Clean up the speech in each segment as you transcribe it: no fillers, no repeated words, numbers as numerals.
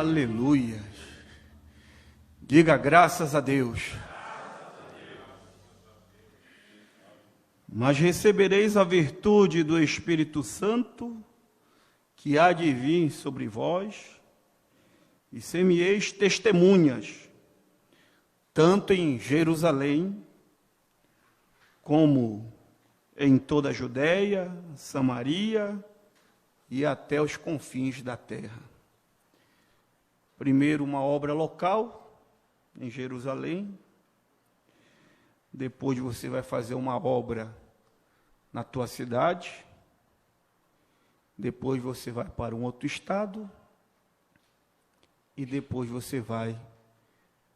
Aleluia. Diga graças a Deus. Mas recebereis a virtude do Espírito Santo, que há de vir sobre vós, e ser-me-eis testemunhas, tanto em Jerusalém, como em toda a Judéia, Samaria e até os confins da terra. Primeiro uma obra local, em Jerusalém. Depois você vai fazer uma obra na tua cidade. Depois você vai para um outro estado. E depois você vai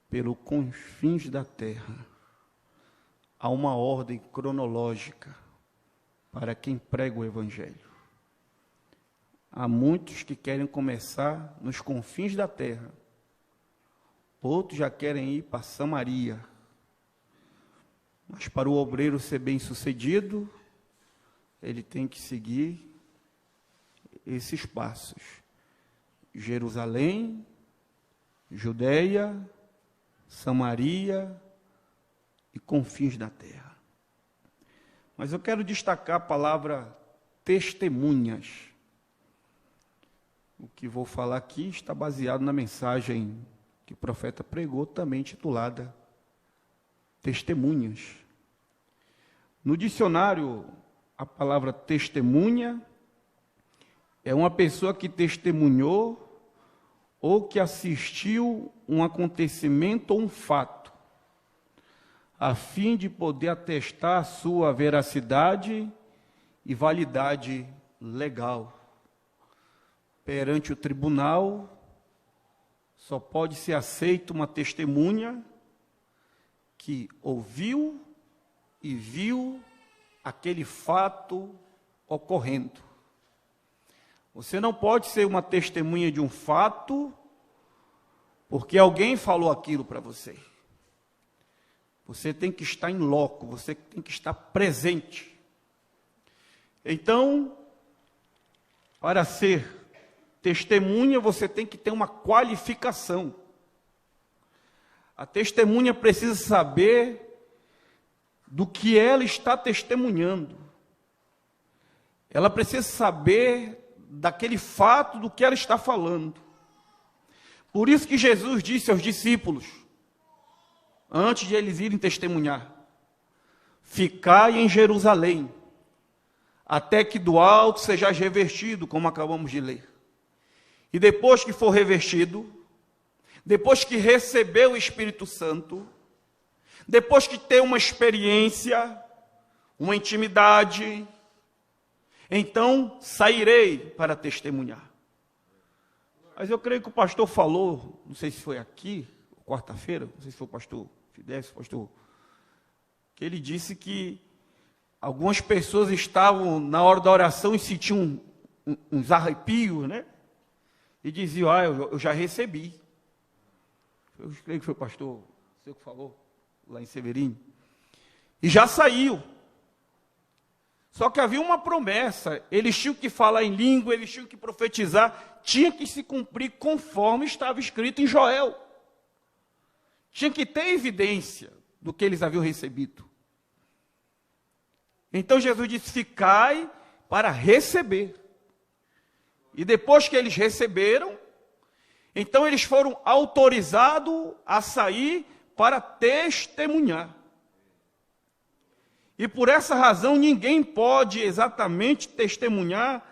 pelos confins da terra. Há uma ordem cronológica para quem prega o Evangelho. Há muitos que querem começar nos confins da terra. Outros já querem ir para Samaria. Mas para o obreiro ser bem-sucedido, ele tem que seguir esses passos. Jerusalém, Judeia, Samaria e confins da terra. Mas eu quero destacar a palavra testemunhas. O que vou falar aqui está baseado na mensagem que o profeta pregou, também titulada Testemunhas. No dicionário, a palavra testemunha é uma pessoa que testemunhou ou que assistiu um acontecimento ou um fato, a fim de poder atestar a sua veracidade e validade legal. Perante o tribunal, só pode ser aceita uma testemunha que ouviu e viu aquele fato ocorrendo. Você não pode ser uma testemunha de um fato porque alguém falou aquilo para você. Você tem que estar em loco, você tem que estar presente. Então, para ser testemunha, você tem que ter uma qualificação. A testemunha precisa saber do que ela está testemunhando. Ela precisa saber daquele fato do que ela está falando. Por isso que Jesus disse aos discípulos, antes de eles irem testemunhar: ficai em Jerusalém, até que do alto sejais revestido, como acabamos de ler. E depois que for revestido, depois que receber o Espírito Santo, depois que ter uma experiência, uma intimidade, então sairei para testemunhar. Mas eu creio que o pastor falou, não sei se foi aqui, quarta-feira, não sei se foi o pastor Fidesz, pastor, que ele disse que algumas pessoas estavam na hora da oração e sentiam uns arrepios, né? E diziam, eu já recebi. Eu creio que foi o pastor, sei que falou, lá em Severino. E já saiu. Só que havia uma promessa, eles tinham que falar em língua, eles tinham que profetizar, tinha que se cumprir conforme estava escrito em Joel. Tinha que ter evidência do que eles haviam recebido. Então Jesus disse, ficai para receber. E depois que eles receberam, então eles foram autorizados a sair para testemunhar. E por essa razão ninguém pode exatamente testemunhar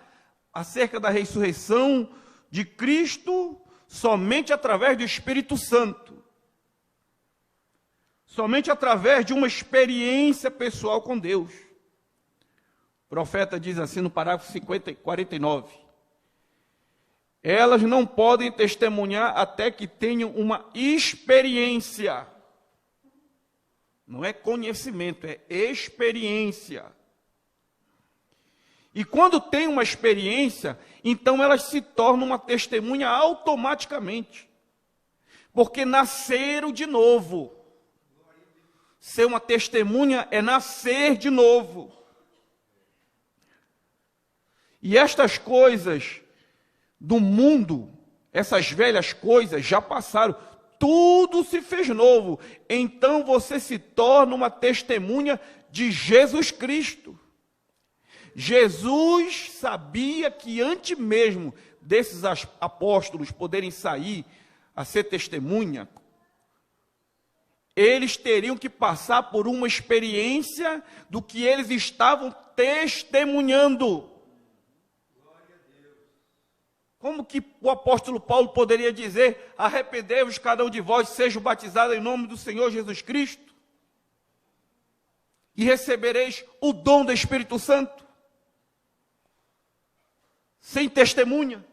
acerca da ressurreição de Cristo somente através do Espírito Santo. Somente através de uma experiência pessoal com Deus. O profeta diz assim no parágrafo 49. Elas não podem testemunhar até que tenham uma experiência. Não é conhecimento, é experiência. E quando tem uma experiência, então elas se tornam uma testemunha automaticamente. Porque nasceram de novo. Ser uma testemunha é nascer de novo. E estas coisas do mundo, essas velhas coisas já passaram, tudo se fez novo. Então você se torna uma testemunha de Jesus Cristo. Jesus sabia que antes mesmo desses apóstolos poderem sair a ser testemunha, eles teriam que passar por uma experiência do que eles estavam testemunhando. Como que o apóstolo Paulo poderia dizer: arrependei-vos cada um de vós, sejam batizados em nome do Senhor Jesus Cristo, e recebereis o dom do Espírito Santo, sem testemunha?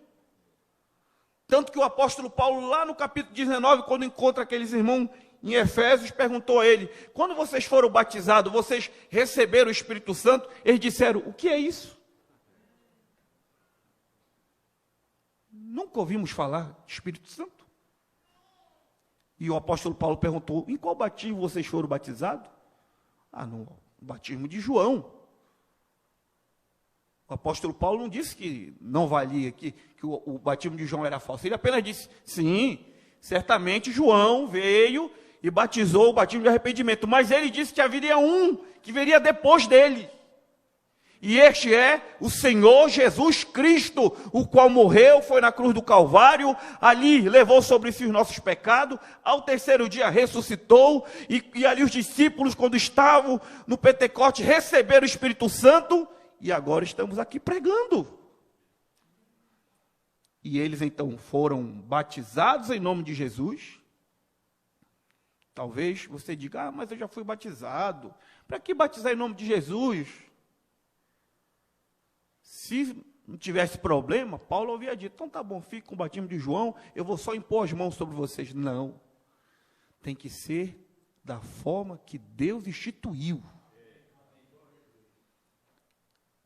Tanto que o apóstolo Paulo, lá no capítulo 19, quando encontra aqueles irmãos em Efésios, perguntou a ele: quando vocês foram batizados, vocês receberam o Espírito Santo? Eles disseram: o que é isso? Nunca ouvimos falar de Espírito Santo. E o apóstolo Paulo perguntou: em qual batismo vocês foram batizados? No batismo de João. O apóstolo Paulo não disse que não valia, que o batismo de João era falso. Ele apenas disse: sim, certamente João veio e batizou o batismo de arrependimento. Mas ele disse que haveria um que viria depois dele. E este é o Senhor Jesus Cristo, o qual morreu, foi na cruz do Calvário, ali levou sobre si os nossos pecados, ao terceiro dia ressuscitou, e ali os discípulos, quando estavam no Pentecoste, receberam o Espírito Santo, e agora estamos aqui pregando. E eles então foram batizados em nome de Jesus. Talvez você diga: mas eu já fui batizado, para que batizar em nome de Jesus? Se não tivesse problema, Paulo havia dito: então tá bom, fique com o batismo de João, eu vou só impor as mãos sobre vocês. Não, tem que ser da forma que Deus instituiu.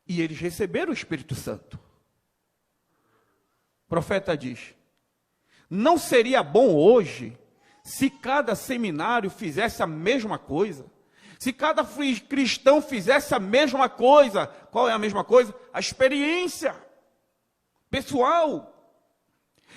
E eles receberam o Espírito Santo. O profeta diz: não seria bom hoje se cada seminário fizesse a mesma coisa? Se cada cristão fizesse a mesma coisa? Qual é a mesma coisa? A experiência pessoal.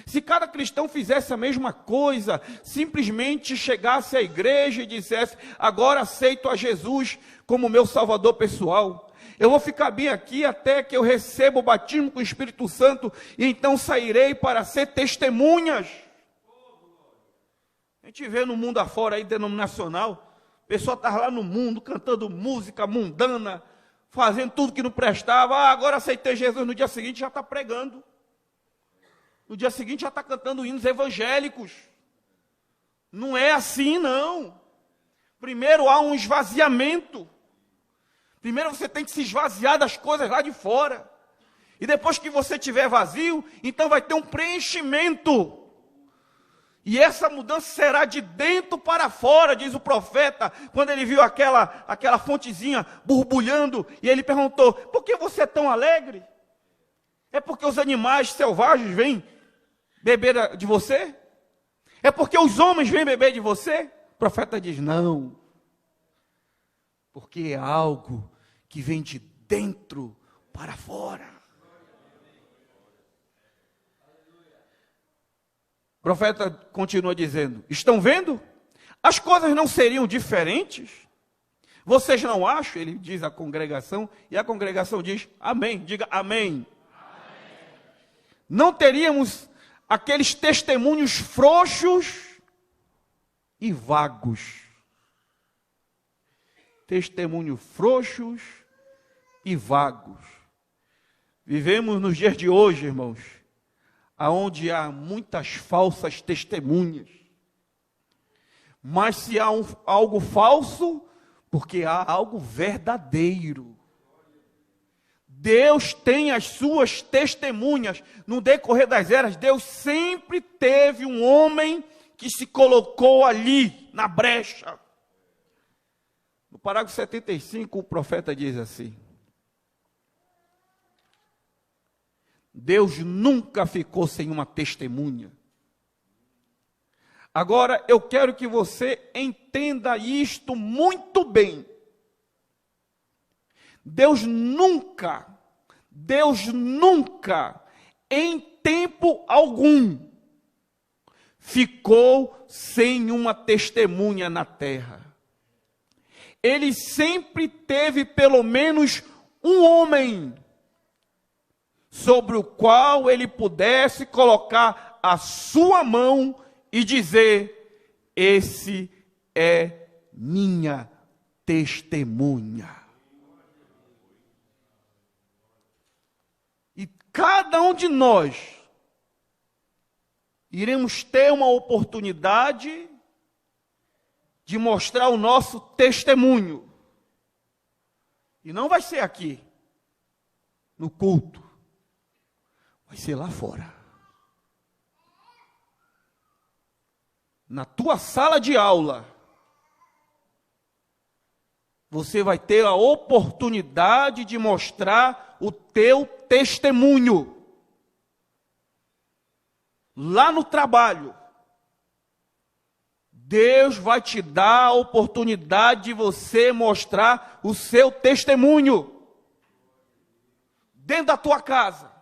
Se cada cristão fizesse a mesma coisa, simplesmente chegasse à igreja e dissesse: agora aceito a Jesus como meu salvador pessoal, eu vou ficar bem aqui até que eu receba o batismo com o Espírito Santo, e então sairei para ser testemunhas. A gente vê no mundo afora aí, denominacional, a pessoa está lá no mundo, cantando música mundana, fazendo tudo que não prestava. Agora aceitei Jesus, no dia seguinte já está pregando. No dia seguinte já está cantando hinos evangélicos. Não é assim, não. Primeiro há um esvaziamento. Primeiro você tem que se esvaziar das coisas lá de fora. E depois que você estiver vazio, então vai ter um preenchimento. E essa mudança será de dentro para fora, diz o profeta, quando ele viu aquela fontezinha borbulhando, e ele perguntou: por que você é tão alegre? É porque os animais selvagens vêm beber de você? É porque os homens vêm beber de você? O profeta diz: não, porque é algo que vem de dentro para fora. O profeta continua dizendo: estão vendo? As coisas não seriam diferentes? Vocês não acham? Ele diz à congregação, e a congregação diz: amém. Diga amém. Amém. Não teríamos aqueles testemunhos frouxos e vagos. Testemunhos frouxos e vagos. Vivemos nos dias de hoje, irmãos, aonde há muitas falsas testemunhas. Mas se há algo falso, porque há algo verdadeiro. Deus tem as suas testemunhas. No decorrer das eras, Deus sempre teve um homem que se colocou ali, na brecha. No parágrafo 75, o profeta diz assim: Deus nunca ficou sem uma testemunha. Agora, eu quero que você entenda isto muito bem. Deus nunca, em tempo algum, ficou sem uma testemunha na terra. Ele sempre teve pelo menos um homem sobre o qual ele pudesse colocar a sua mão e dizer: esse é minha testemunha. E cada um de nós iremos ter uma oportunidade de mostrar o nosso testemunho. E não vai ser aqui, no culto. Vai ser lá fora. Na tua sala de aula, você vai ter a oportunidade de mostrar o teu testemunho. Lá no trabalho, Deus vai te dar a oportunidade de você mostrar o seu testemunho. Dentro da tua casa,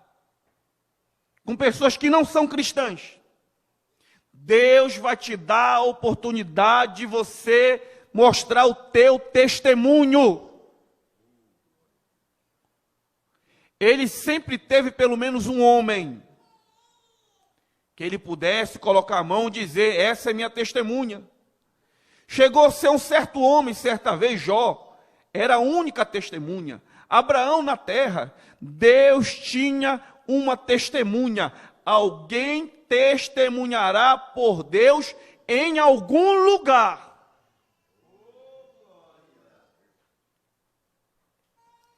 com pessoas que não são cristãs, Deus vai te dar a oportunidade de você mostrar o teu testemunho. Ele sempre teve pelo menos um homem que ele pudesse colocar a mão e dizer: essa é minha testemunha. Chegou a ser um certo homem, certa vez, Jó, era a única testemunha. Abraão na terra, Deus tinha uma testemunha. Alguém testemunhará por Deus em algum lugar.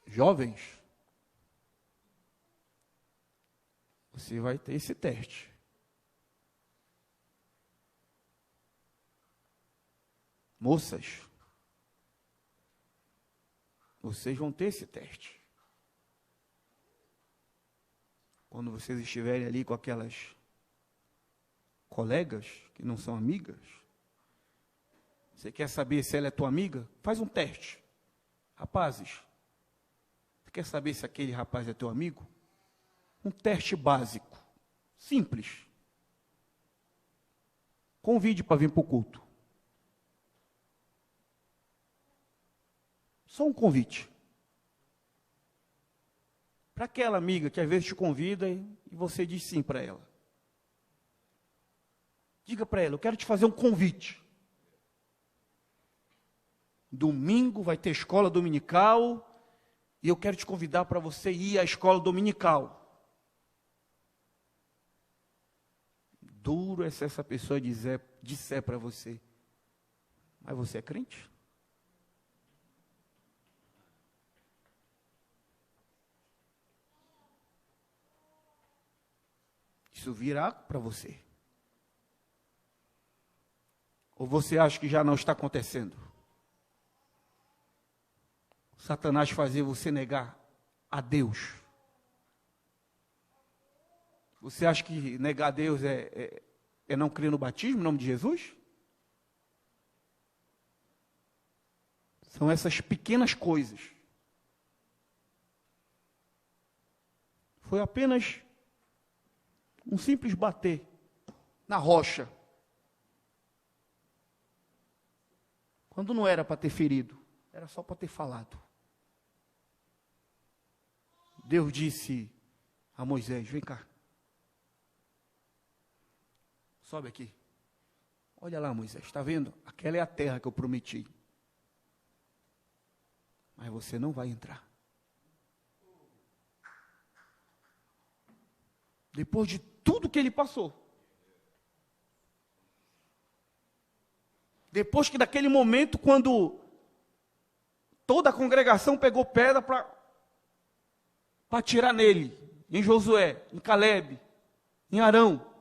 Jovens, você vai ter esse teste. Moças, vocês vão ter esse teste. Quando vocês estiverem ali com aquelas colegas que não são amigas, você quer saber se ela é tua amiga? Faz um teste. Rapazes, você quer saber se aquele rapaz é teu amigo? Um teste básico, simples. Convide para vir para o culto. Só um convite. Para aquela amiga que às vezes te convida e você diz sim para ela. Diga para ela: eu quero te fazer um convite. Domingo vai ter escola dominical e eu quero te convidar para você ir à escola dominical. Duro é se essa pessoa disser para você: mas você é crente? Isso virá para você. Ou você acha que já não está acontecendo? Satanás fazer você negar a Deus. Você acha que negar a Deus é não crer no batismo, em nome de Jesus? São essas pequenas coisas. Foi apenas um simples bater na rocha. Quando não era para ter ferido, era só para ter falado. Deus disse a Moisés: vem cá. Sobe aqui. Olha lá, Moisés, está vendo? Aquela é a terra que eu prometi. Mas você não vai entrar. Depois de tudo que ele passou. Depois que daquele momento, quando toda a congregação pegou pedra para atirar nele, em Josué, em Caleb, em Arão.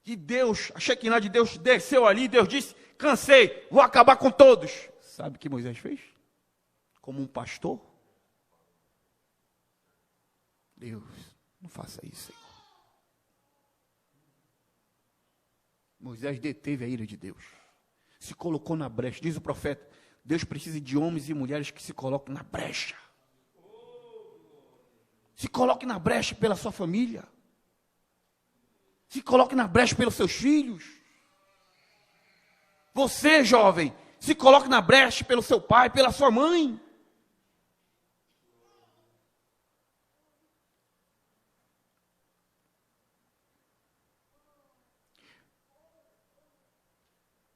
E Deus, a Shekinah de Deus desceu ali, Deus disse: cansei, vou acabar com todos. Sabe o que Moisés fez? Como um pastor. Deus, não faça isso, Senhor. Moisés deteve a ira de Deus. Se colocou na brecha. Diz o profeta: Deus precisa de homens e mulheres que se coloquem na brecha. Se coloque na brecha pela sua família. Se coloque na brecha pelos seus filhos. Você, jovem, se coloque na brecha pelo seu pai, pela sua mãe.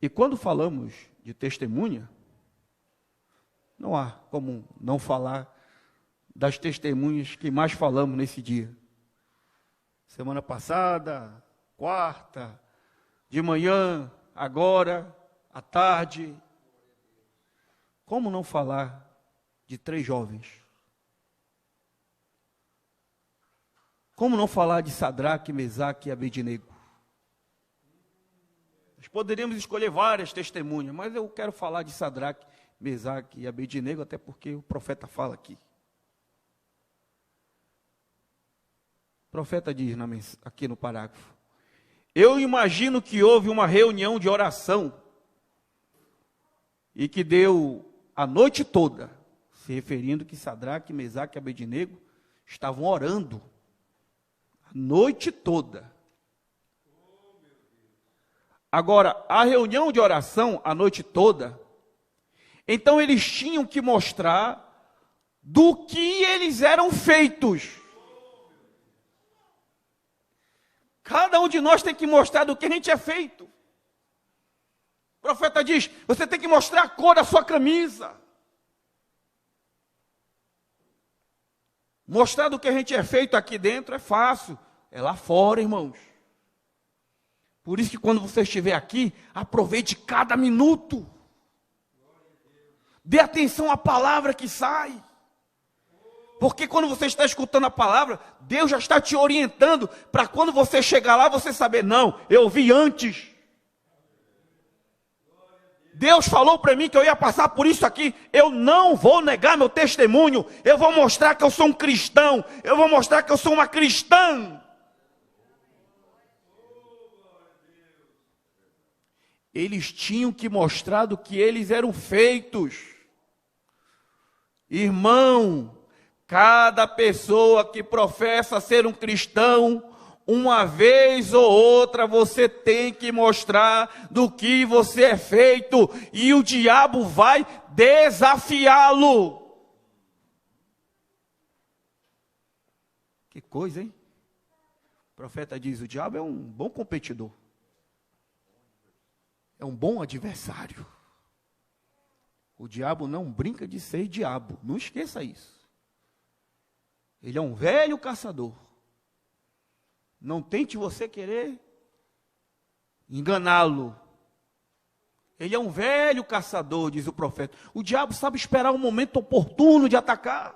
E quando falamos de testemunha, não há como não falar das testemunhas que mais falamos nesse dia. Semana passada, quarta, de manhã, agora, à tarde. Como não falar de 3 jovens? Como não falar de Sadraque, Mesaque e Abednego? Nós poderíamos escolher várias testemunhas, mas eu quero falar de Sadraque, Mesaque e Abednego, até porque o profeta fala aqui. O profeta diz aqui no parágrafo: eu imagino que houve uma reunião de oração e que deu a noite toda, se referindo que Sadraque, Mesaque e Abednego estavam orando a noite toda. Agora, a reunião de oração a noite toda, então eles tinham que mostrar do que eles eram feitos. Cada um de nós tem que mostrar do que a gente é feito. O profeta diz, você tem que mostrar a cor da sua camisa. Mostrar do que a gente é feito aqui dentro é fácil, é lá fora, irmãos. Por isso que quando você estiver aqui, aproveite cada minuto. Dê atenção à palavra que sai. Porque quando você está escutando a palavra, Deus já está te orientando para quando você chegar lá, você saber, não, eu ouvi antes. Deus falou para mim que eu ia passar por isso aqui, eu não vou negar meu testemunho, eu vou mostrar que eu sou um cristão, eu vou mostrar que eu sou uma cristã. Eles tinham que mostrar do que eles eram feitos. Irmão, cada pessoa que professa ser um cristão, uma vez ou outra você tem que mostrar do que você é feito, e o diabo vai desafiá-lo. Que coisa, hein? O profeta diz, o diabo é um bom competidor. É um bom adversário. O diabo não brinca de ser diabo, não esqueça isso. Ele é um velho caçador. Não tente você querer enganá-lo. Ele é um velho caçador, diz o profeta. O diabo sabe esperar um momento oportuno de atacar.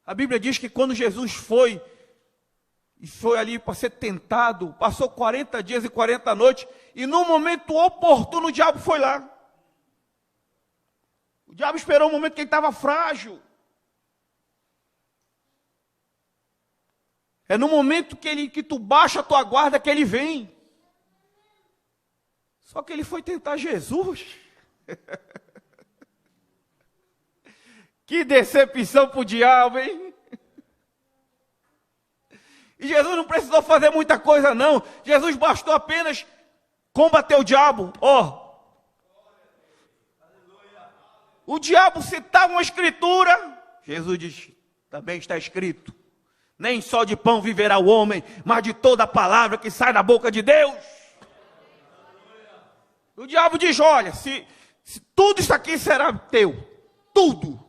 A Bíblia diz que quando Jesus foi ali para ser tentado, passou 40 dias e 40 noites, e no momento oportuno o diabo foi lá. O diabo esperou um momento que ele estava frágil. É no momento que tu baixa a tua guarda que ele vem. Só que ele foi tentar Jesus. Que decepção para o diabo, hein? E Jesus não precisou fazer muita coisa, não. Jesus bastou apenas combater o diabo. O diabo citava uma escritura. Jesus diz, também está escrito. Nem só de pão viverá o homem, mas de toda a palavra que sai da boca de Deus. O diabo diz, olha, se tudo isso aqui será teu, tudo.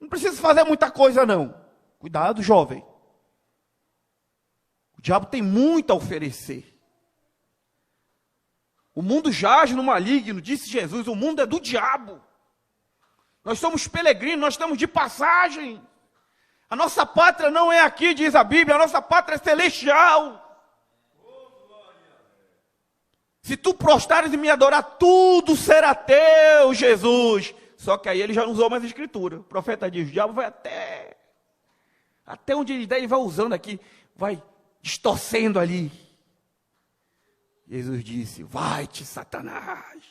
Não precisa fazer muita coisa, não. Cuidado, jovem. O diabo tem muito a oferecer. O mundo jaz no maligno, disse Jesus, o mundo é do diabo. Nós somos peregrinos, nós estamos de passagem. A nossa pátria não é aqui, diz a Bíblia, a nossa pátria é celestial. Se tu prostrares e me adorar, tudo será teu, Jesus. Só que aí ele já não usou mais a escritura. O profeta diz, o diabo vai até onde ele der, ele vai usando aqui, vai distorcendo ali. Jesus disse, vai-te, Satanás.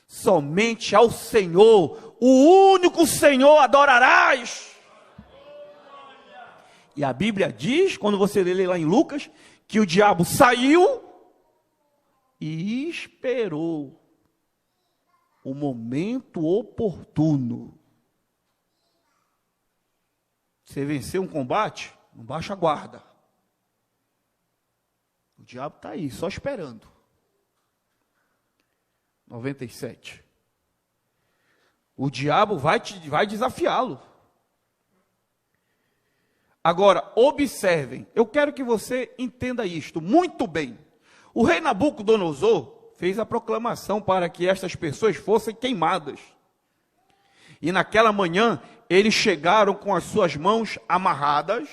Somente ao Senhor, o único Senhor adorarás. E a Bíblia diz, quando você lê lá em Lucas, que o diabo saiu e esperou o momento oportuno. Você vencer um combate, não baixa a guarda. O diabo está aí, só esperando. 97. O diabo vai desafiá-lo. Agora, observem, eu quero que você entenda isto muito bem. O rei Nabucodonosor fez a proclamação para que estas pessoas fossem queimadas. E naquela manhã, eles chegaram com as suas mãos amarradas,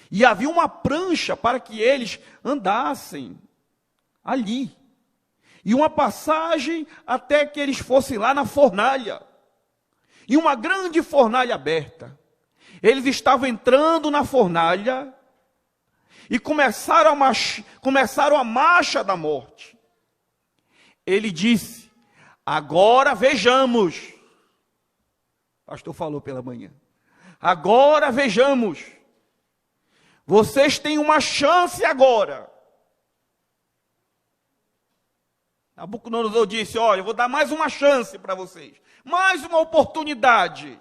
e havia uma prancha para que eles andassem ali. E uma passagem até que eles fossem lá na fornalha. E uma grande fornalha aberta. Eles estavam entrando na fornalha e começaram a marcha da morte. Ele disse: agora vejamos. O pastor falou pela manhã. Agora vejamos. Vocês têm uma chance agora. Nabucodonosor disse: olha, eu vou dar mais uma chance para vocês. Mais uma oportunidade.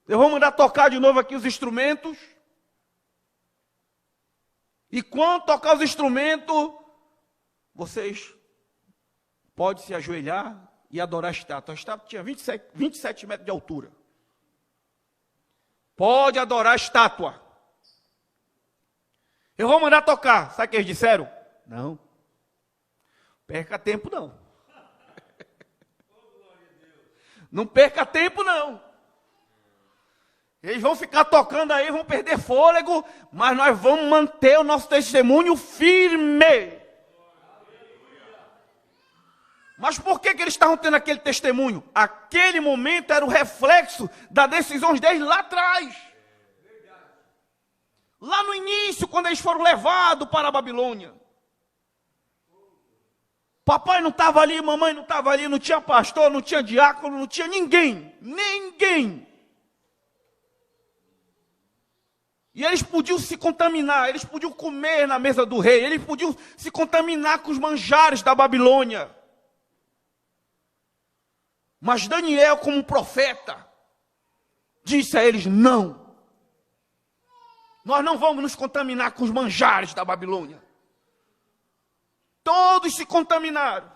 Eu vou mandar tocar de novo aqui os instrumentos. E quando tocar os instrumentos, vocês podem se ajoelhar e adorar a estátua. A estátua tinha 27 metros de altura. Pode adorar a estátua. Eu vou mandar tocar. Sabe o que eles disseram? Não. Perca tempo não. Não perca tempo não. Eles vão ficar tocando aí, vão perder fôlego, mas nós vamos manter o nosso testemunho firme. Mas por que eles estavam tendo aquele testemunho? Aquele momento era o reflexo das decisões deles lá atrás. Lá no início, quando eles foram levados para a Babilônia. Papai não estava ali, mamãe não estava ali, não tinha pastor, não tinha diácono, não tinha ninguém. Ninguém. E eles podiam se contaminar, eles podiam comer na mesa do rei, eles podiam se contaminar com os manjares da Babilônia. Mas Daniel, como profeta, disse a eles: não. Nós não vamos nos contaminar com os manjares da Babilônia. Todos se contaminaram.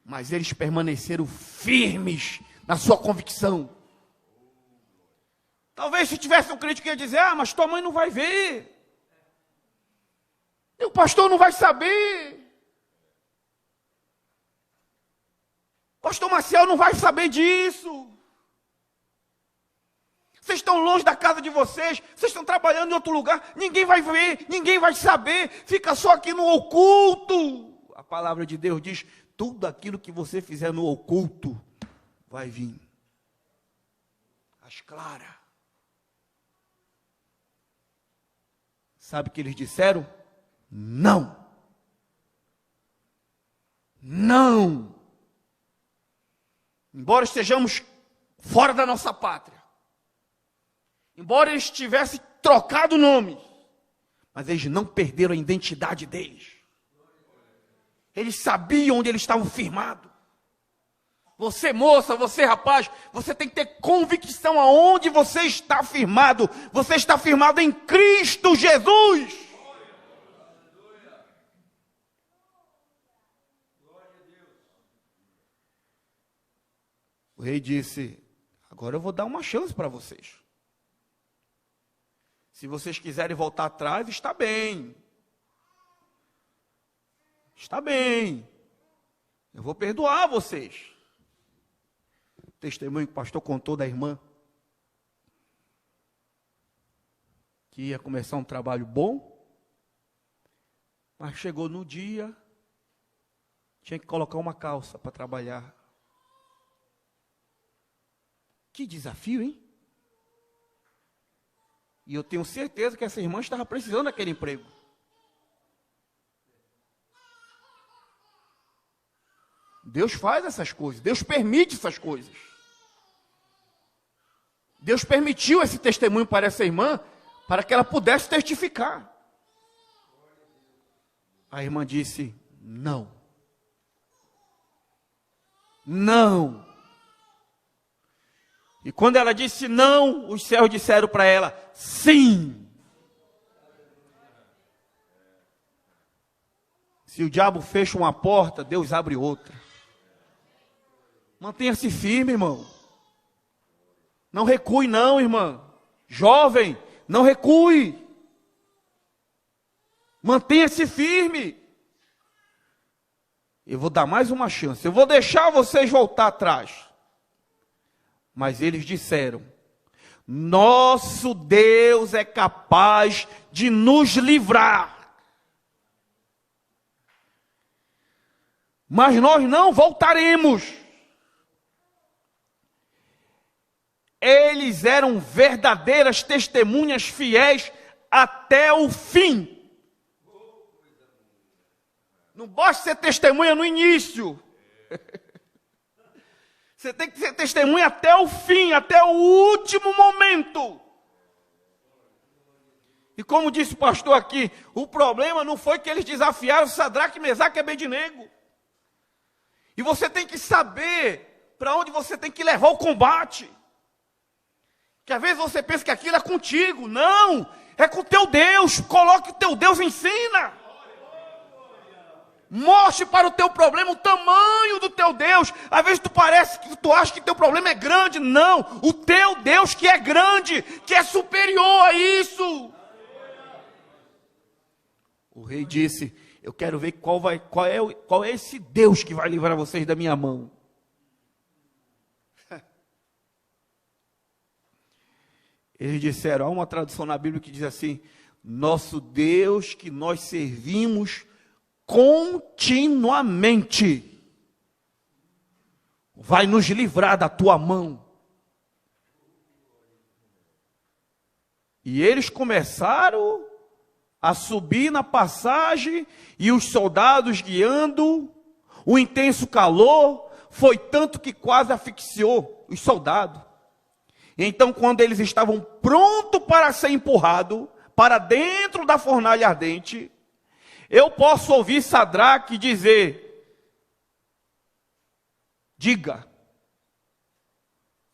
Mas eles permaneceram firmes na sua convicção. Talvez se tivesse um crente que ia dizer: ah, mas tua mãe não vai ver. E o pastor não vai saber. O pastor Maciel não vai saber disso. Vocês estão longe da casa de vocês, vocês estão trabalhando em outro lugar, ninguém vai ver, ninguém vai saber, fica só aqui no oculto. A palavra de Deus diz: tudo aquilo que você fizer no oculto vai vir às claras. Sabe o que eles disseram? Não. Não. Embora estejamos fora da nossa pátria, embora eles tivessem trocado o nome, mas eles não perderam a identidade deles. Eles sabiam onde eles estavam firmados. Você moça, você rapaz, você tem que ter convicção aonde você está firmado. Você está firmado em Cristo Jesus. O rei disse: agora eu vou dar uma chance para vocês. Se vocês quiserem voltar atrás, está bem. Está bem. Eu vou perdoar vocês. O testemunho que o pastor contou da irmã, que ia começar um trabalho bom, mas chegou no dia, tinha que colocar uma calça para trabalhar. Que desafio, hein? E eu tenho certeza que essa irmã estava precisando daquele emprego. Deus faz essas coisas, Deus permite essas coisas. Deus permitiu esse testemunho para essa irmã, para que ela pudesse testificar. A irmã disse, não. Não. E quando ela disse não, os céus disseram para ela, sim. Se o diabo fecha uma porta, Deus abre outra. Mantenha-se firme, irmão. Não recue não, irmã. Jovem, não recue. Mantenha-se firme. Eu vou dar mais uma chance. Eu vou deixar vocês voltar atrás. Mas eles disseram, nosso Deus é capaz de nos livrar. Mas nós não voltaremos. Eles eram verdadeiras testemunhas fiéis até o fim. Não basta ser testemunha no início. Você tem que ser testemunha até o fim, até o último momento. E como disse o pastor aqui, o problema não foi que eles desafiaram Sadraque, Mesaque e Abednego. E você tem que saber para onde você tem que levar o combate. Que às vezes você pensa que aquilo é contigo. Não, é com o teu Deus. Coloque o teu Deus em cena. Mostre para o teu problema o tamanho do teu Deus. Às vezes tu acha que teu problema é grande. Não, o teu Deus que é grande, que é superior a isso. O rei disse, eu quero ver qual é esse Deus que vai livrar vocês da minha mão. Eles disseram, há uma tradução na Bíblia que diz assim, nosso Deus que nós servimos continuamente vai nos livrar da tua mão. E eles começaram a subir na passagem e os soldados guiando, o intenso calor foi tanto que quase asfixiou os soldados. Então, quando eles estavam prontos para ser empurrados para dentro da fornalha ardente, eu posso ouvir Sadraque dizer, diga,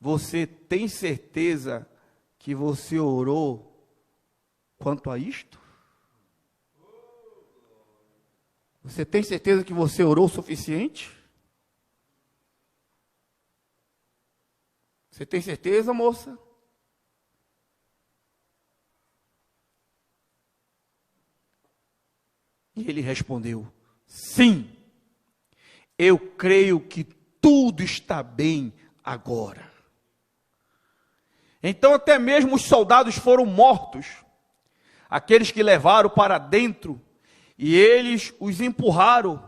você tem certeza que você orou quanto a isto? Você tem certeza que você orou o suficiente? Você tem certeza, moça? E ele respondeu, sim, eu creio que tudo está bem agora. Então até mesmo os soldados foram mortos, aqueles que levaram para dentro, e eles os empurraram,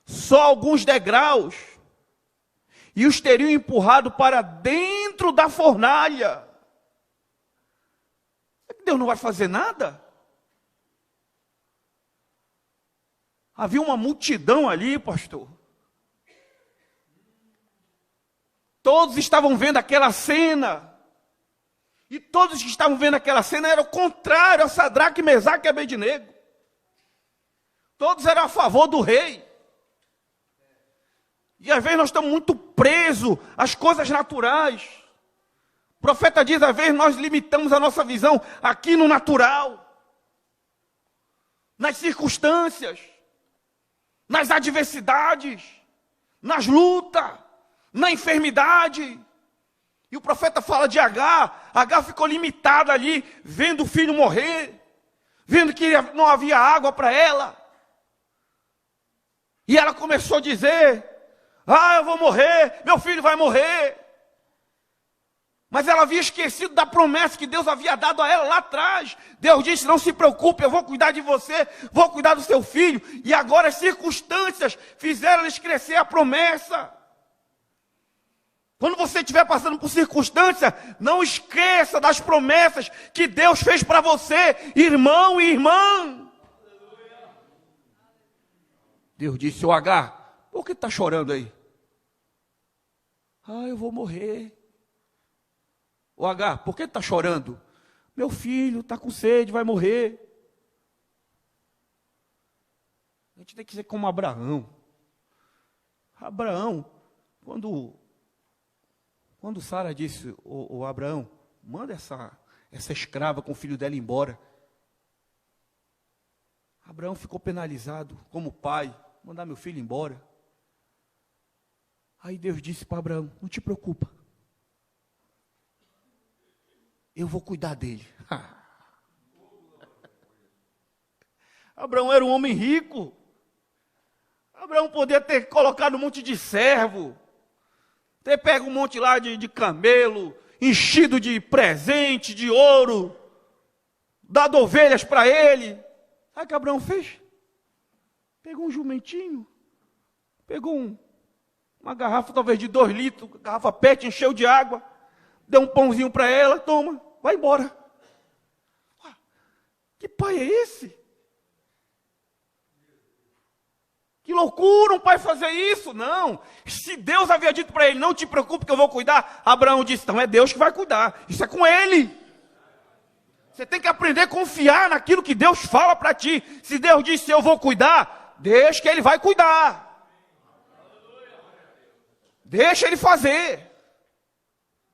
só alguns degraus, e os teriam empurrado para dentro da fornalha. Deus não vai fazer nada? Havia uma multidão ali, pastor. Todos estavam vendo aquela cena. E todos que estavam vendo aquela cena eram contrários a Sadraque, Mesaque e Abednego. Todos eram a favor do rei. E às vezes nós estamos muito presos às coisas naturais. O profeta diz, às vezes nós limitamos a nossa visão aqui no natural. Nas circunstâncias. Nas adversidades, nas lutas, na enfermidade. E o profeta fala de Agar. Agar ficou limitada ali, vendo o filho morrer, vendo que não havia água para ela. E ela começou a dizer, eu vou morrer, meu filho vai morrer. Mas ela havia esquecido da promessa que Deus havia dado a ela lá atrás. Deus disse, não se preocupe, eu vou cuidar de você, vou cuidar do seu filho. E agora as circunstâncias fizeram eles crescer a promessa. Quando você estiver passando por circunstância, não esqueça das promessas que Deus fez para você, irmão e irmã. Deus disse, Agar, por que está chorando aí? Eu vou morrer. Ô Agar, por que está chorando? Meu filho está com sede, vai morrer. A gente tem que ser como Abraão. Abraão, quando Sara disse, ô Abraão, manda essa escrava com o filho dela embora. Abraão ficou penalizado como pai, mandar meu filho embora. Aí Deus disse para Abraão, não te preocupa. Eu vou cuidar dele. Abraão era um homem rico. Abraão podia ter colocado um monte de servo, ter pego um monte lá de camelo, enchido de presente, de ouro, dado ovelhas para ele. Sabe o que Abraão fez? Pegou um jumentinho, pegou uma garrafa talvez de 2 litros, garrafa PET, encheu de água, deu um pãozinho para ela, toma, vai embora. Que pai é esse? Que loucura um pai fazer isso? Não. Se Deus havia dito para ele, não te preocupe que eu vou cuidar, Abraão disse, então é Deus que vai cuidar, isso é com ele. Você tem que aprender a confiar naquilo que Deus fala para ti. Se Deus disse, eu vou cuidar, deixa que ele vai cuidar. Deixa ele fazer.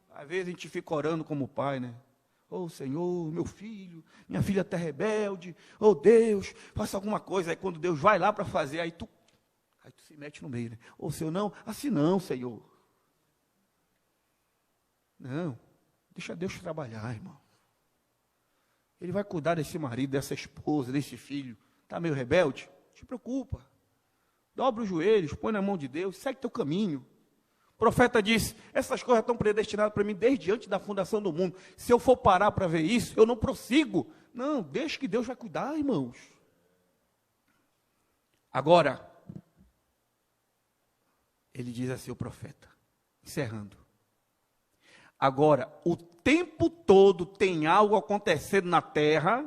Às vezes a gente fica orando como pai, né? Oh Senhor, meu filho, minha filha está rebelde. Oh Deus, faça alguma coisa. Aí quando Deus vai lá para fazer, aí tu se mete no meio, né? Ô Senhor, não, assim não, Senhor. Não, deixa Deus trabalhar, irmão. Ele vai cuidar desse marido, dessa esposa, desse filho. Está meio rebelde? Não te preocupa. Dobra os joelhos, põe na mão de Deus, segue teu caminho. O profeta disse, essas coisas estão predestinadas para mim desde antes da fundação do mundo. Se eu for parar para ver isso, eu não prossigo. Não, deixa que Deus vai cuidar, irmãos. Agora, ele diz assim, o profeta, encerrando. Agora, o tempo todo tem algo acontecendo na terra,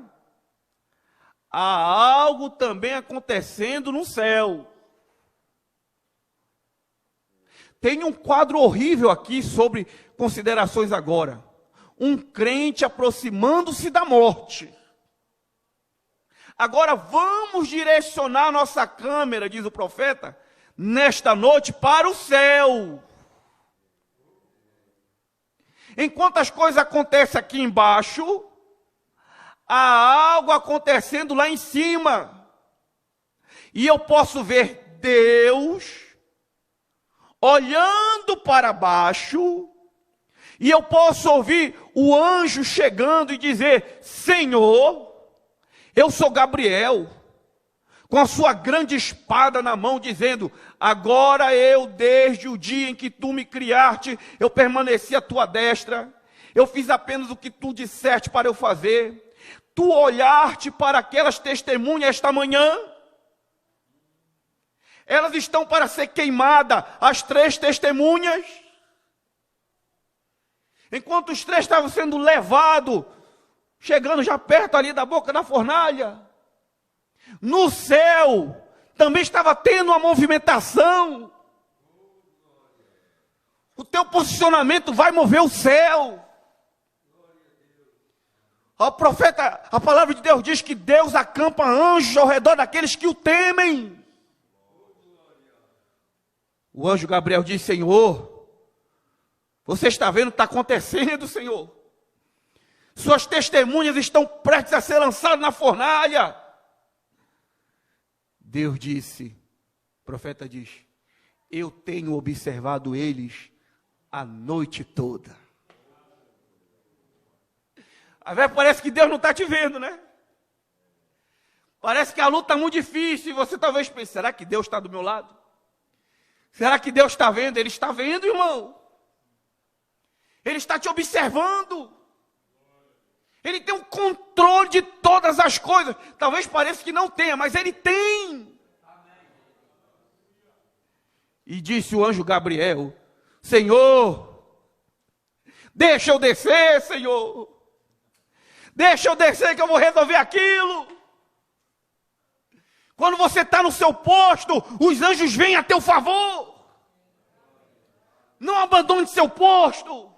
há algo também acontecendo no céu. Tem um quadro horrível aqui sobre considerações agora. Um crente aproximando-se da morte. Agora vamos direcionar nossa câmera, diz o profeta, nesta noite para o céu. Enquanto as coisas acontecem aqui embaixo, há algo acontecendo lá em cima. E eu posso ver Deus olhando para baixo, e eu posso ouvir o anjo chegando e dizer, Senhor, eu sou Gabriel, com a sua grande espada na mão, dizendo, agora eu, desde o dia em que tu me criaste, eu permaneci à tua destra, eu fiz apenas o que tu disseste para eu fazer, tu olhaste para aquelas testemunhas esta manhã, elas estão para ser queimadas, as 3 testemunhas. Enquanto os 3 estavam sendo levados, chegando já perto ali da boca da fornalha, no céu também estava tendo uma movimentação. O teu posicionamento vai mover o céu. O profeta, a palavra de Deus diz que Deus acampa anjos ao redor daqueles que o temem. O anjo Gabriel diz, Senhor, você está vendo o que está acontecendo, Senhor? Suas testemunhas estão prestes a ser lançadas na fornalha. Deus disse, o profeta diz, eu tenho observado eles a noite toda. Às vezes parece que Deus não está te vendo, né? Parece que a luta está muito difícil e você talvez pense, será que Deus está do meu lado? Será que Deus está vendo? Ele está vendo, irmão. Ele está te observando. Ele tem um controle de todas as coisas. Talvez pareça que não tenha, mas Ele tem. E disse o anjo Gabriel, Senhor, deixa eu descer, Senhor. Deixa eu descer que eu vou resolver aquilo. Quando você está no seu posto, os anjos vêm a teu favor. Não abandone seu posto.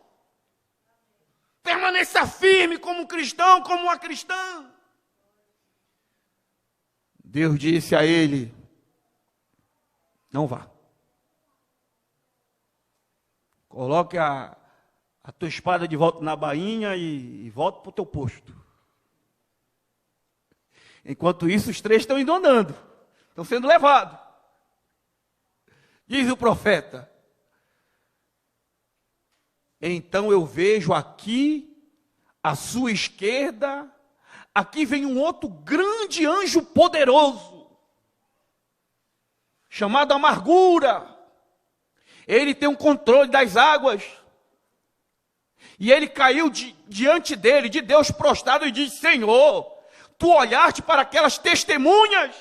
Permaneça firme como um cristão, como uma cristã. Deus disse a ele: não vá. Coloque a tua espada de volta na bainha e volta para o teu posto. Enquanto isso, os 3 estão indo andando, estão sendo levados. Diz o profeta: então eu vejo aqui, à sua esquerda, aqui vem um outro grande anjo poderoso, chamado Amargura. Ele tem um controle das águas. E ele caiu diante dele, de Deus prostrado, e disse: Senhor, tu olhaste para aquelas testemunhas.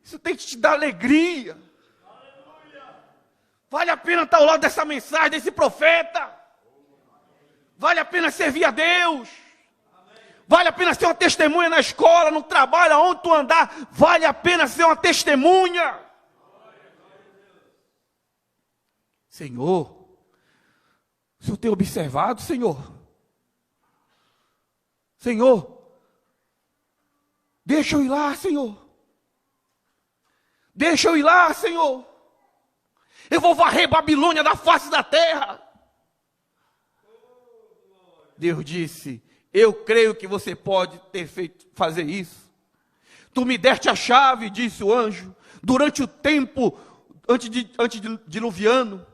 Isso tem que te dar alegria. Vale a pena estar ao lado dessa mensagem, desse profeta. Vale a pena servir a Deus. Vale a pena ser uma testemunha na escola, no trabalho, aonde tu andar. Vale a pena ser uma testemunha. Senhor, o Senhor tem observado, Senhor? Senhor, deixa eu ir lá, Senhor. Deixa eu ir lá, Senhor. Eu vou varrer Babilônia da face da terra. Deus disse: eu creio que você pode fazer isso. Tu me deste a chave, disse o anjo, durante o tempo antediluviano.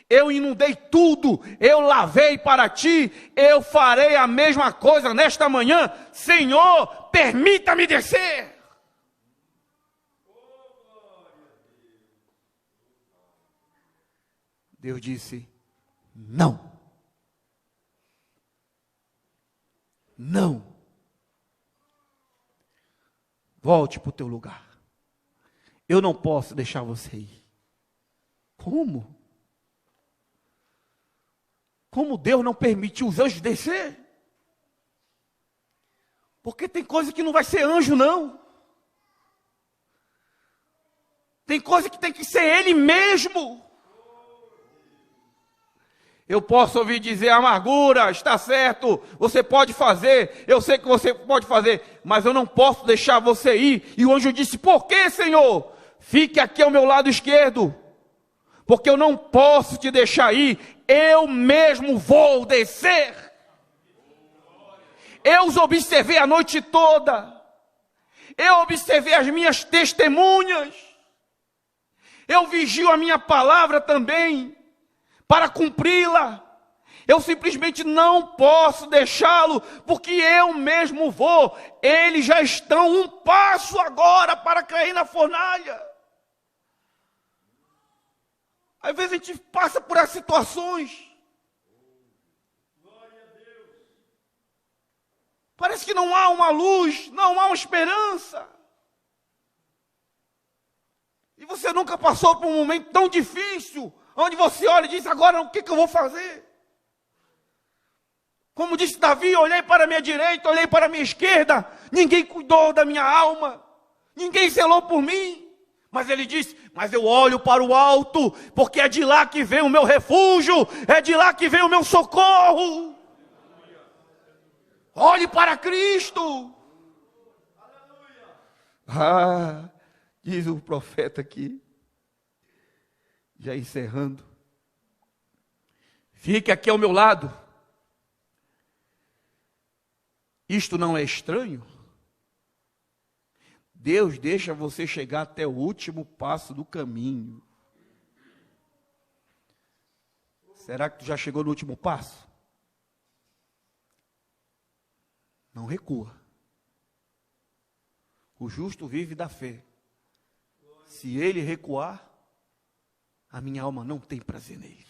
Eu inundei tudo, eu lavei para ti, eu farei a mesma coisa nesta manhã. Senhor, permita-me descer. Deus disse: não. Não. Volte para o teu lugar. Eu não posso deixar você ir. Como? Como Deus não permitiu os anjos descer? Porque tem coisa que não vai ser anjo, não. Tem coisa que tem que ser Ele mesmo. Eu posso ouvir dizer: Amargura, está certo, você pode fazer, eu sei que você pode fazer, mas eu não posso deixar você ir. E o anjo disse: por que, Senhor? Fique aqui ao meu lado esquerdo, porque eu não posso te deixar ir, eu mesmo vou descer. Eu os observei a noite toda, eu observei as minhas testemunhas, eu vigio a minha palavra também, para cumpri-la. Eu simplesmente não posso deixá-lo, porque eu mesmo vou. Eles já estão um passo agora para cair na fornalha. Às vezes a gente passa por essas situações. Parece que não há uma luz, não há uma esperança. E você nunca passou por um momento tão difícil, onde você olha e diz: agora o que eu vou fazer? Como disse Davi: olhei para a minha direita, olhei para a minha esquerda, ninguém cuidou da minha alma, ninguém zelou por mim. Mas ele disse: mas eu olho para o alto, porque é de lá que vem o meu refúgio, é de lá que vem o meu socorro. Olhe para Cristo. Ah, diz o profeta aqui, já encerrando: fique aqui ao meu lado. Isto não é estranho? Deus deixa você chegar até o último passo do caminho. Será que tu já chegou no último passo? Não recua. O justo vive da fé. Se ele recuar, a minha alma não tem prazer nele.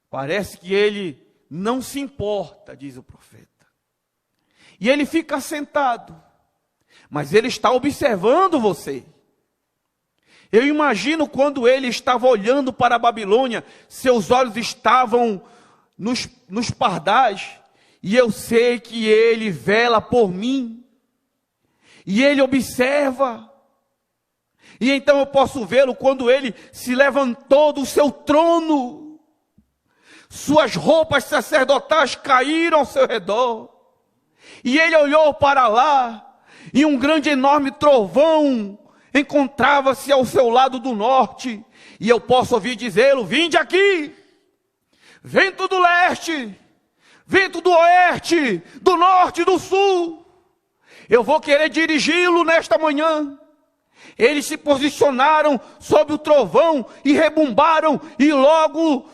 Parece que ele não se importa, diz o profeta. E ele fica sentado, mas ele está observando você. Eu imagino quando ele estava olhando para a Babilônia, seus olhos estavam nos pardais, e eu sei que ele vela por mim, e ele observa. E então eu posso vê-lo quando ele se levantou do seu trono. Suas roupas sacerdotais caíram ao seu redor. E ele olhou para lá, e um grande enorme trovão encontrava-se ao seu lado do norte. E eu posso ouvir dizê-lo: vinde aqui, vento do leste, vento do oeste, do norte e do sul. Eu vou querer dirigi-lo nesta manhã. Eles se posicionaram sob o trovão e rebumbaram, e logo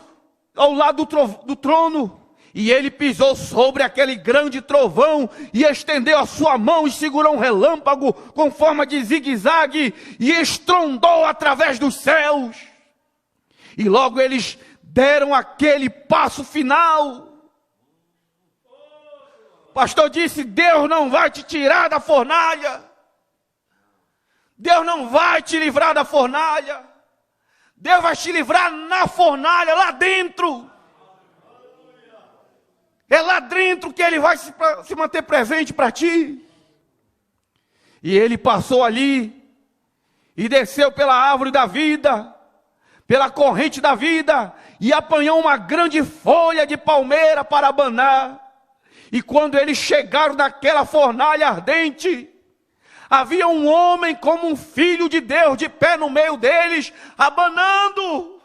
ao lado do trono, e ele pisou sobre aquele grande trovão, e estendeu a sua mão e segurou um relâmpago com forma de zigue-zague, e estrondou através dos céus. E logo eles deram aquele passo final. O pastor disse: Deus não vai te tirar da fornalha. Deus não vai te livrar da fornalha. Deus vai te livrar na fornalha, lá dentro. É lá dentro que Ele vai se manter presente para ti. E ele passou ali e desceu pela árvore da vida, pela corrente da vida, e apanhou uma grande folha de palmeira para abanar. E quando eles chegaram naquela fornalha ardente, havia um homem como um filho de Deus de pé no meio deles, abanando.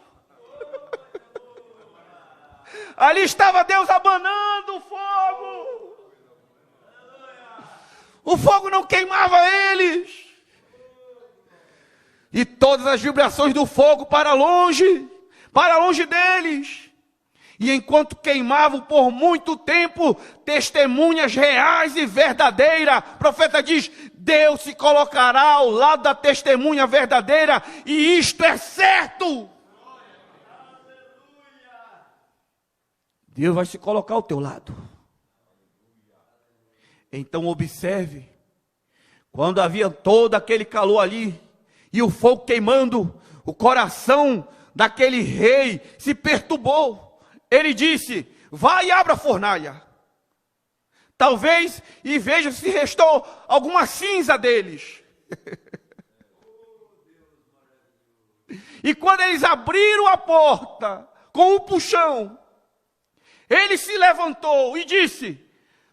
Ali estava Deus abanando o fogo. O fogo não queimava eles. E todas as vibrações do fogo para longe deles. E enquanto queimavam por muito tempo, testemunhas reais e verdadeiras, o profeta diz: Deus se colocará ao lado da testemunha verdadeira, e isto é certo. Deus vai se colocar ao teu lado. Então observe, quando havia todo aquele calor ali, e o fogo queimando, o coração daquele rei se perturbou. Ele disse: vai e abra a fornalha. Talvez e veja se restou alguma cinza deles. E quando eles abriram a porta com o puxão, ele se levantou e disse: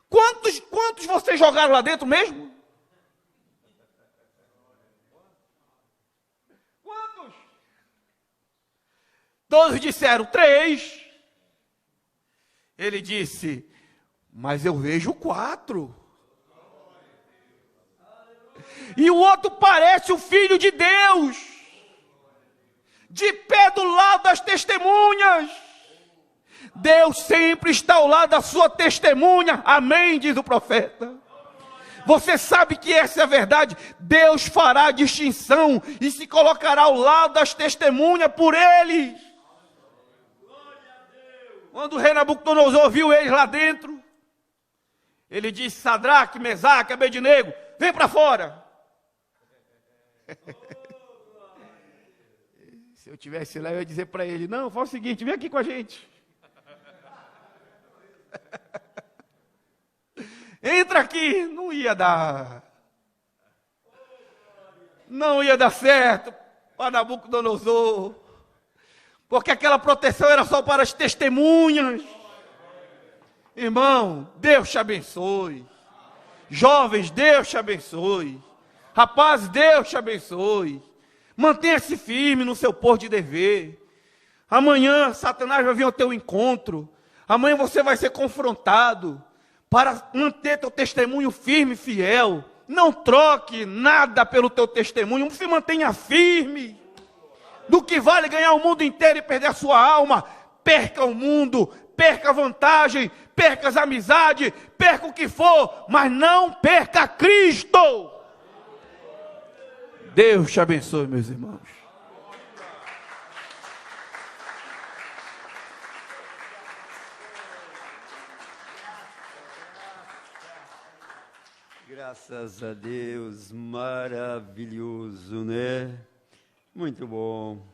quantos vocês jogaram lá dentro mesmo? Quantos? Todos disseram: 3. Ele disse: mas eu vejo 4. E o outro parece o Filho de Deus, de pé do lado das testemunhas. Deus sempre está ao lado da sua testemunha. Amém, diz o profeta. Você sabe que essa é a verdade. Deus fará a distinção e se colocará ao lado das testemunhas por eles. Quando o rei Nabucodonosor viu eles lá dentro, ele disse: Sadraque, Mesaque, Abednego, vem para fora. Se eu tivesse lá, eu ia dizer para ele: não, faz o seguinte, vem aqui com a gente. Entra aqui. Não ia dar. Não ia dar certo para Nabucodonosor. Porque aquela proteção era só para as testemunhas. Irmão, Deus te abençoe. Jovens, Deus te abençoe. Rapazes, Deus te abençoe. Mantenha-se firme no seu posto de dever. Amanhã Satanás vai vir ao teu encontro. Amanhã você vai ser confrontado. Para manter teu testemunho firme e fiel. Não troque nada pelo teu testemunho. Se mantenha firme. Do que vale ganhar o mundo inteiro e perder a sua alma? Perca o mundo, perca a vantagem, perca as amizades, perca o que for, mas não perca Cristo. Deus te abençoe, meus irmãos. Graças a Deus, maravilhoso, né? Muito bom.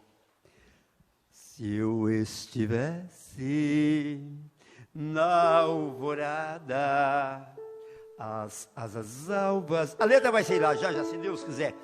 Se eu estivesse na alvorada, as asas alvas... A letra vai sair lá já, se Deus quiser.